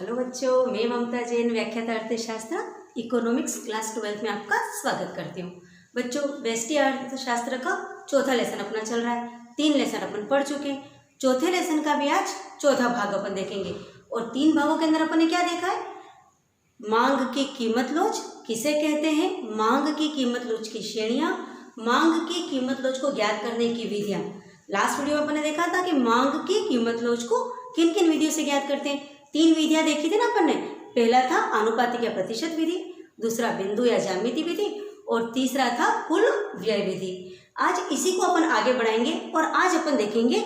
Hello बच्चों, मैं ममता जैन व्याख्याता अर्थशास्त्र इकोनॉमिक्स क्लास 12 में आपका स्वागत करती हूँ। बच्चों, व्यष्टि अर्थशास्त्र का चौथा लेसन अपना चल रहा है। 3 लेसन अपन पढ़ चुके हैं। चौथे लेसन का भी आज चौथा भाग अपन देखेंगे और 3 भागों के अंदर अपन ने क्या देखा है? मांग की कीमत लोच किसे कहते हैं, मांग की कीमत लोच की श्रेणियाँ, मांग की कीमत लोच को ज्ञात करने की विधियाँ। लास्ट वीडियो में अपन ने देखा था कि मांग की कीमत लोच को किन किन विधियों से ज्ञात करते हैं। 3 विधियां देखी थी ना अपन ने। पहला था आनुपातिक या प्रतिशत विधि, दूसरा बिंदु या ज्यामिति विधि और तीसरा था कुल व्यय विधि। आज इसी को अपन आगे बढ़ाएंगे और आज अपन देखेंगे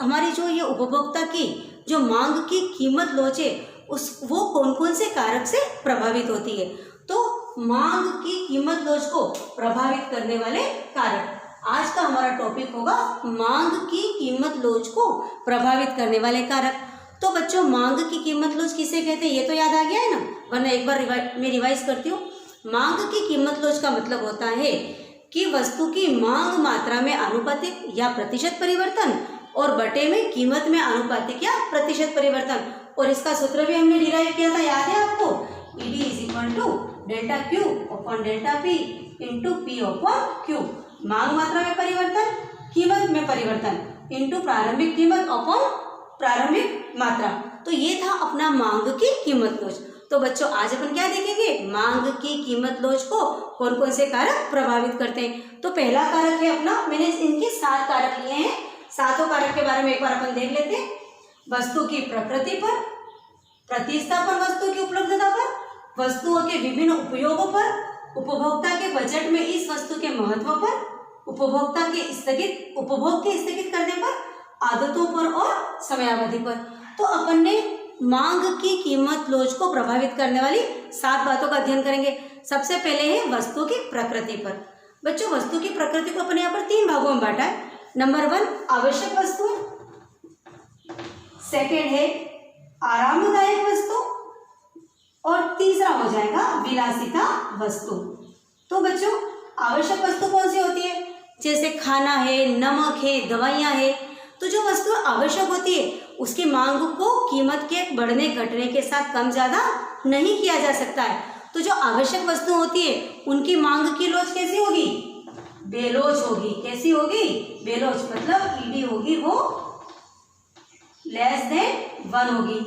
हमारी जो ये उपभोक्ता की जो मांग की कीमत लोच है वो कौन कौन से कारक से प्रभावित होती है। तो मांग की कीमत लोच को प्रभावित करने वाले कारक, आज का हमारा टॉपिक होगा मांग की कीमत लोच को प्रभावित करने वाले कारक। तो बच्चों, मांग की कीमत लोच किसे कहते हैं ये तो याद आ गया है ना, वरना एक बार मैं रिवाइज करती हूँ। मांग की कीमत लोच का मतलब होता है कि वस्तु की मांग मात्रा में आनुपातिक या प्रतिशत परिवर्तन और बटे में कीमत में आनुपातिक या प्रतिशत परिवर्तन। और इसका सूत्र भी हमने डिराइव किया था, याद है आपको? ED = delta Q upon delta P into P upon Q। मांग मात्रा में परिवर्तन, कीमत में परिवर्तन इंटू प्रारंभिक कीमत अपॉन प्रारंभिक मात्रा। तो ये था अपना मांग की कीमत लोच। तो बच्चों, आज अपन क्या देखेंगे? मांग की कीमत लोच को कौन कौन से कारक प्रभावित करते हैं। तो पहला कारक है अपना, मैंने इनके 7 कारक लिए हैं। 7 कारक के बारे में एक बार अपन देख लेते हैं। वस्तु की प्रकृति पर, प्रतिस्थापन वस्तु की उपलब्धता पर, वस्तुओं के विभिन्न उपयोगों पर, उपभोक्ता के बजट में इस वस्तु के महत्व पर, उपभोक्ता के उपभोग के स्थगित करने पर, आदतों पर और समयावधि पर। तो अपन ने मांग की कीमत लोच को प्रभावित करने वाली 7 बातों का अध्ययन करेंगे। सबसे पहले है वस्तु की प्रकृति पर। बच्चों, वस्तु की प्रकृति को अपन यहाँ पर 3 भागों में बांटा है। नंबर 1 आवश्यक वस्तु, सेकेंड है आरामदायक वस्तु और तीसरा हो जाएगा विलासिता वस्तु। तो बच्चों, आवश्यक वस्तु कौन सी होती है? जैसे खाना है, नमक है, दवाइयाँ है। तो जो वस्तु आवश्यक होती है उसकी मांग को कीमत के बढ़ने घटने के साथ कम ज़्यादा नहीं किया जा सकता है। तो जो आवश्यक वस्तु होती है उनकी मांग की लोच कैसी होगी? बेलोच होगी। कैसी होगी? बेलोच। मतलब ED होगी वो <<1 होगी।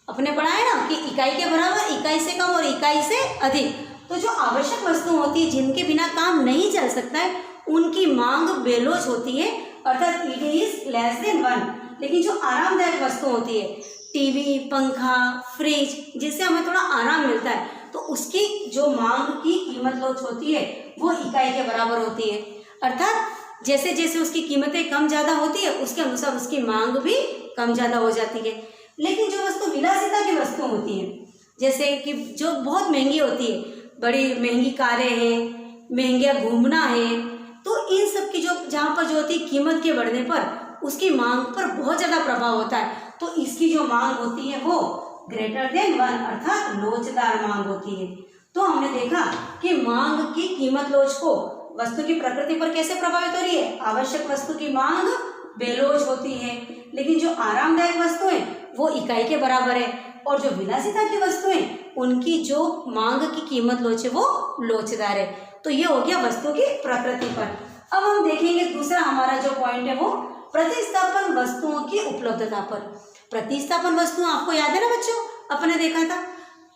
अपने पढ़ा है ना कि इकाई के बराबर, इकाई से कम और इकाई से अधिक। तो जो आवश्यक वस्तु होती है जिनके बिना काम नहीं चल सकता है उनकी मांग बेलोच होती है, अर्थात ED <<1। लेकिन जो आरामदायक वस्तु होती है, टीवी, पंखा, फ्रिज, जिससे हमें थोड़ा आराम मिलता है, तो उसकी जो मांग की कीमत लोच होती है वो इकाई के बराबर होती है। अर्थात जैसे जैसे उसकी कीमतें कम ज़्यादा होती है उसके अनुसार उसकी मांग भी कम ज़्यादा हो जाती है। लेकिन जो वस्तु विलासिता की वस्तु होती है, जैसे कि जो बहुत महंगी होती है, बड़ी महंगी कारें हैं, महंगा घूमना है, तो इन सब की जो जहाँ पर जो होती है कीमत के बढ़ने पर उसकी मांग पर बहुत ज़्यादा प्रभाव होता है। तो इसकी जो मांग होती है वो <1 अर्थात लोचदार मांग होती है। तो हमने देखा कि मांग की कीमत लोच को वस्तु की प्रकृति पर कैसे प्रभावित हो रही है? आवश्यक वस्तु की मांग बेलोच होती है, लेकिन जो आरामदायक वस्तु है वो इकाई के बराबर है, और जो विलासिता की वस्तुएं उनकी जो मांग की कीमत लोच है वो लोचदार है। तो ये हो गया वस्तु की प्रकृति पर। अब हम देखेंगे दूसरा हमारा जो पॉइंट है वो प्रतिस्थापन वस्तुओं की उपलब्धता पर। प्रतिस्थापन वस्तुएं आपको याद है ना बच्चों, अपने देखा था।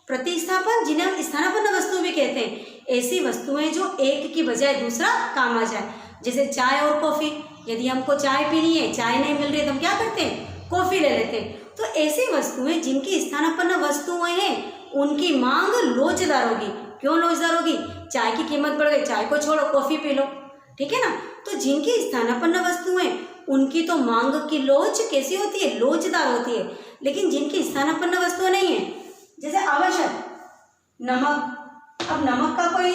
प्रतिस्थापन, जिन्हें हम स्थानापन्न वस्तु भी कहते हैं, ऐसी वस्तुएं जो एक की बजाय दूसरा काम आ जाए। जैसे चाय और कॉफी, यदि हमको चाय पीनी है, चाय नहीं मिल रही है तो हम क्या करते हैं? कॉफी ले लेते हैं। तो ऐसी वस्तुएं जिनकी स्थानापन्न वस्तुएं हैं उनकी मांग लोचदार होगी। क्यों लोचदार होगी? चाय की कीमत बढ़ गई, चाय को छोड़ो, कॉफी पी लो, ठीक है ना। तो जिनकी स्थानापन्न वस्तुएं उनकी तो मांग की लोच कैसी होती है? लोचदार होती है। लेकिन जिनकी स्थानापन्न वस्तुएं नहीं है, जैसे आवश्यक नमक, अब नमक का कोई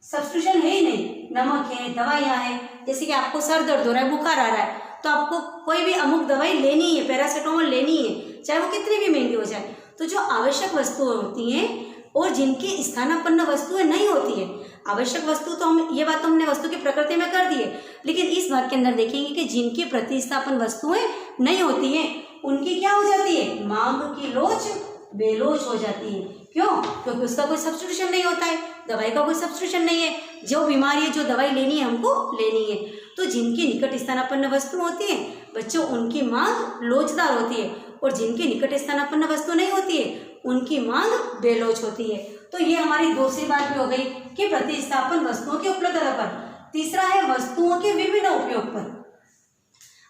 सब्स्टिट्यूशन है ही नहीं, नमक है, दवाइयाँ हैं। जैसे कि आपको सर दर्द हो रहा है, बुखार आ रहा है, तो आपको कोई भी अमुक दवाई लेनी है, पैरासीटामोल लेनी है, चाहे वो कितनी भी महंगी हो जाए। तो जो आवश्यक वस्तुएं होती हैं और जिनकी स्थानापन्न वस्तुएं नहीं होती है, आवश्यक वस्तु तो हम ये बात तो हमने वस्तु की प्रकृति में कर दी है, लेकिन इस भाग के अंदर देखेंगे कि जिनकी प्रतिस्थापन वस्तुएं नहीं होती हैं उनकी क्या हो जाती है, मांग की लोच बेलोच हो जाती है। क्यों? क्योंकि उसका कोई सब्स्टिट्यूशन नहीं होता है, दवाई का कोई सब्स्टिट्यूशन नहीं है। जो बीमारी है, जो दवाई लेनी है हमको लेनी है। तो जिनकी निकट स्थानापन्न वस्तु होती है बच्चों, उनकी मांग लोचदार होती है, और जिनकी निकट स्थानापन्न वस्तु नहीं होती है उनकी मांग बेलोच होती है। तो ये हमारी दूसरी बात भी हो गई कि प्रतिस्थापन वस्तुओं की उपलब्धता पर। तीसरा है वस्तुओं के विभिन्न उपयोग पर।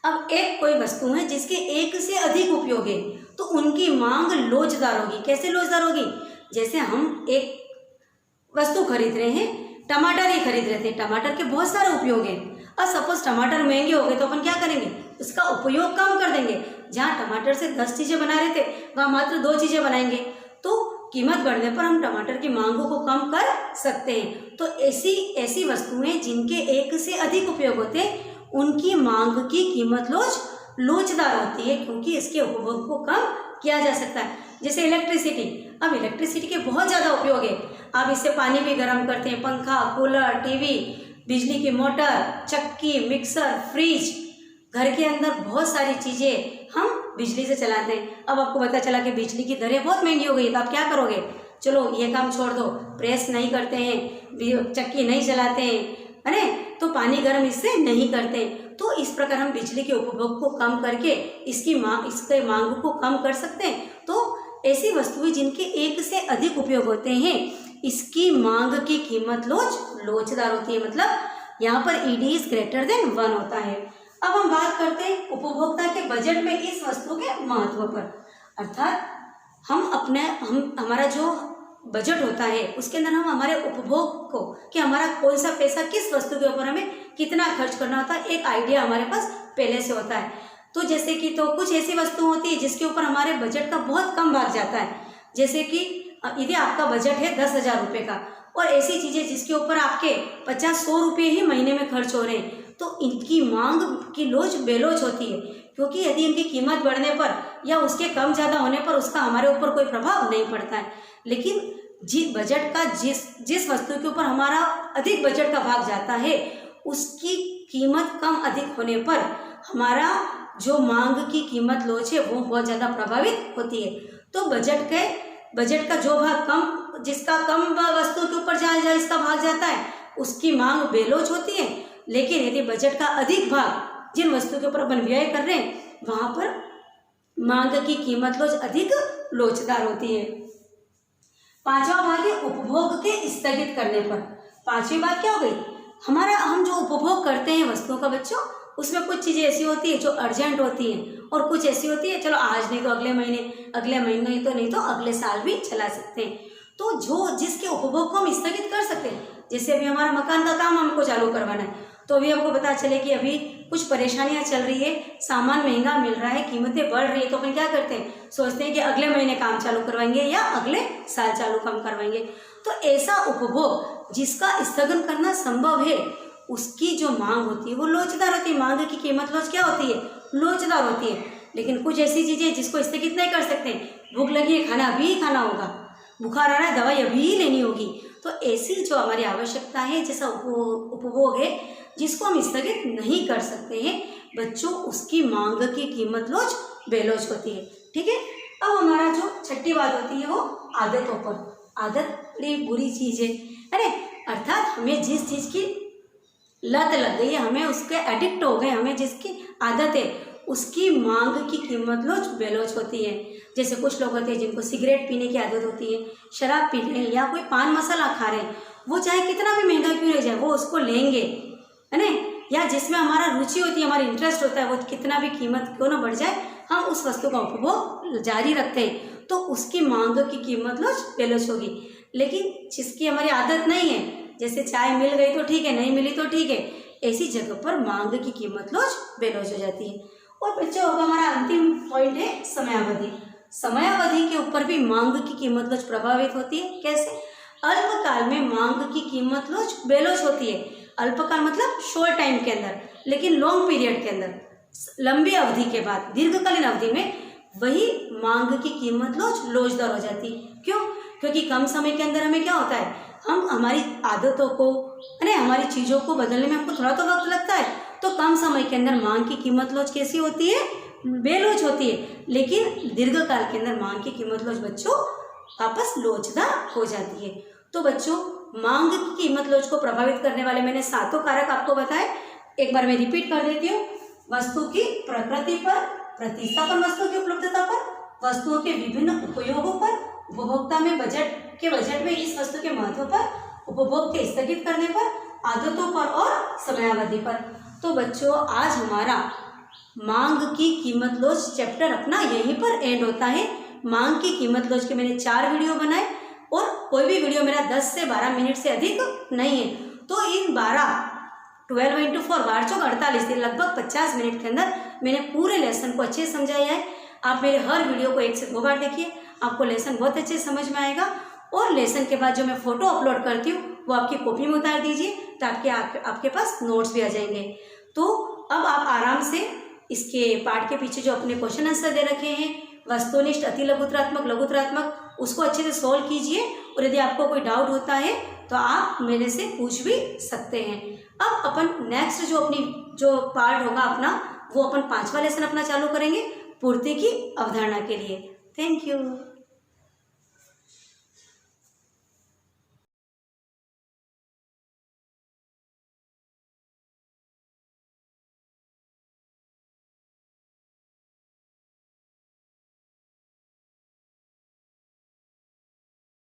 अब एक कोई वस्तु है जिसके एक से अधिक उपयोग है तो उनकी मांग लोचदार होगी। कैसे लोचदार होगी? जैसे हम एक वस्तु खरीद रहे हैं, टमाटर ही खरीद रहे थे, टमाटर के बहुत सारे उपयोग हैं। अब सपोज टमाटर महंगे हो गए तो अपन क्या करेंगे, उसका उपयोग कम कर देंगे। जहाँ टमाटर से 10 चीज़ें बना रहे थे वहाँ मात्र 2 चीज़ें बनाएंगे। तो कीमत बढ़ने पर हम टमाटर की मांगों को कम कर सकते हैं। तो ऐसी वस्तुएं जिनके एक से अधिक उपयोग होते हैं उनकी मांग की कीमत लोचदार होती है, क्योंकि इसके उपभोग को कम किया जा सकता है। जैसे इलेक्ट्रिसिटी। अब इलेक्ट्रिसिटी के बहुत ज़्यादा उपयोग है। आप इससे पानी भी गर्म करते हैं, पंखा, कूलर, टीवी, बिजली की मोटर, चक्की, मिक्सर, फ्रिज, घर के अंदर बहुत सारी चीज़ें हम बिजली से चलाते हैं। अब आपको पता चला कि बिजली की दरें बहुत महंगी हो गई, तो आप क्या करोगे? चलो ये काम छोड़ दो, प्रेस नहीं करते हैं, चक्की नहीं चलाते हैं, है ना, तो पानी गर्म इससे नहीं करते। तो इस प्रकार हम बिजली के उपभोग को कम करके इसके मांग को कम कर सकते हैं। तो ऐसी वस्तुएं जिनके एक से अधिक उपयोग होते हैं इसकी मांग की कीमत लोचदार होती है। मतलब यहाँ पर ED इज ग्रेटर देन 1 होता है। अब हम बात करते हैं उपभोक्ता के बजट में इस वस्तु के महत्व पर। अर्थात हमारा जो बजट होता है उसके अंदर हम हमारे उपभोग को, कि हमारा कौन सा पैसा किस वस्तु के ऊपर हमें कितना खर्च करना होता है, एक आइडिया हमारे पास पहले से होता है। तो जैसे कि तो कुछ ऐसी वस्तु होती है जिसके ऊपर हमारे बजट का बहुत कम भाग जाता है। जैसे कि यदि आपका बजट है 10,000 रुपये का, और ऐसी चीज़ें जिसके ऊपर आपके 50-100 रुपये ही महीने में खर्च हो रहे हैं, तो इनकी मांग की लोच बेलोच होती है। क्योंकि यदि इनकी कीमत बढ़ने पर या उसके कम ज़्यादा होने पर उसका हमारे ऊपर कोई प्रभाव नहीं पड़ता है। लेकिन जिस वस्तु के ऊपर हमारा अधिक बजट का भाग जाता है उसकी कीमत कम अधिक होने पर हमारा जो मांग की कीमत लोच है वो बहुत ज़्यादा प्रभावित होती है। तो बजट का जो भाग कम, जिसका कम वस्तु के ऊपर जहाँ इसका भाग जाता है उसकी मांग बेलोच होती है। लेकिन यदि बजट का अधिक भाग जिन वस्तु के ऊपर अपन व्यय कर रहे हैं वहाँ पर मांग की कीमत अधिक लोचदार होती है। 5वां भाग है उपभोग के स्थगित करने पर। 5वीं बात क्या हो गई, हम जो उपभोग करते हैं वस्तुओं का बच्चों, उसमें कुछ चीज़ें ऐसी होती है जो अर्जेंट होती हैं और कुछ ऐसी होती है चलो आज नहीं तो अगले महीने तो नहीं तो अगले साल भी चला सकते हैं। तो जिसके उपभोग को हम स्थगित कर सकते हैं, जैसे अभी हमारा मकान का काम हमको चालू करवाना है, तो अभी हमको पता चले कि अभी कुछ परेशानियां चल रही है, सामान महंगा मिल रहा है, कीमतें बढ़ रही है, तो अपन क्या करते हैं, सोचते हैं कि अगले महीने काम चालू करवाएंगे या अगले साल चालू काम करवाएंगे। तो ऐसा उपभोग जिसका स्थगन करना संभव है उसकी जो मांग होती है वो लोचदार होती है। मांग की कीमत क्या होती है, लोचदार होती है। लेकिन कुछ ऐसी चीज़ें जिसको स्थगित नहीं कर सकते, भूख लगी है खाना अभी ही खाना होगा, बुखार आ रहा है दवाई अभी ही लेनी होगी, तो ऐसी जो हमारी आवश्यकता है, जैसा उपभोग है जिसको हम स्थगित नहीं कर सकते हैं बच्चों, उसकी मांग की कीमत बेलोच होती है। ठीक है। अब हमारा जो 6ठी बात होती है वो आदतों पर। आदत बड़ी बुरी चीज़ है, अरे अर्थात हमें जिस चीज़ की लत लग गई है, हमें उसके एडिक्ट हो गए, हमें जिसकी आदत है उसकी मांग की कीमत बेलोच होती है। जैसे कुछ लोग होते हैं जिनको सिगरेट पीने की आदत होती है, शराब पी रहे हैं या कोई पान मसाला खा रहे हैं, वो चाहे कितना भी महंगा क्यों नहीं जाए वो उसको लेंगे, है ना। या जिसमें हमारा रुचि होती है, हमारा इंटरेस्ट होता है, वो कितना भी कीमत क्यों ना बढ़ जाए हम उस वस्तु का उपभोग जारी रखते हैं, तो उसकी मांग की कीमत बेलोच होगी। लेकिन जिसकी हमारी आदत नहीं है, जैसे चाय मिल गई तो ठीक है, नहीं मिली तो ठीक है, ऐसी जगह पर मांग की कीमत बेलोच हो जाती है। और बच्चों अब हमारा अंतिम पॉइंट है समयावधि। समयावधि के ऊपर भी मांग की कीमत प्रभावित होती है। कैसे? अल्पकाल में मांग की कीमत बेलोच होती है। अल्पकाल मतलब शॉर्ट टाइम के अंदर, लेकिन लॉन्ग पीरियड के अंदर, लंबी अवधि के बाद, दीर्घकालीन अवधि में वही मांग की कीमत लोचदार हो जाती है। क्यों? क्योंकि कम समय के अंदर हमें क्या होता है, हम हमारी आदतों को, है ना, हमारी चीज़ों को बदलने में हमको थोड़ा तो वक्त लगता है, तो कम समय के अंदर मांग की कीमत कैसी होती है, बेलोच होती है, लेकिन दीर्घकाल के अंदर मांग की कीमत लोच बच्चों वापस लोचदार हो जाती है। तो बच्चों मांग की कीमत लोच को प्रभावित करने वाले मैंने 7 कारक आपको बताए, एक बार मैं रिपीट कर देती हूँ। वस्तु की प्रकृति पर, प्रतिस्थापन वस्तु की उपलब्धता पर, वस्तुओं के विभिन्न उपयोगों पर, उपभोक्ता में बजट में इस वस्तु के महत्व पर, उपभोग के स्थगित करने पर, आदतों पर और समयावधि पर। तो बच्चों आज हमारा मांग की कीमत लोच चैप्टर अपना यहीं पर एंड होता है। मांग की कीमत लोच के मैंने 4 वीडियो बनाए और कोई भी वीडियो मेरा 10 से 12 मिनट से अधिक नहीं है। तो इन 12 × 4 12 चौक 48 दिन लगभग 50 मिनट के अंदर मैंने पूरे लेसन को अच्छे से समझाया है। आप मेरे हर वीडियो को 1 से 2 बार देखिए, आपको लेसन बहुत अच्छे से समझ में आएगा। और लेसन के बाद जो मैं फोटो अपलोड करती हूँ वो आपकी कॉपी में उतार दीजिए ताकि आपके पास नोट्स भी आ जाएंगे। तो अब आप आराम से इसके पार्ट के पीछे जो अपने क्वेश्चन आंसर दे रखे हैं, वस्तुनिष्ठ, अति लघुत्रात्मक, लघुत्रात्मक, उसको अच्छे से सोल्व कीजिए। और यदि आपको कोई डाउट होता है तो आप मेरे से पूछ भी सकते हैं। अब अपन नेक्स्ट जो पार्ट होगा अपना, वो अपन 5वां लेसन अपना चालू करेंगे पूर्ति की अवधारणा के लिए। Thank you.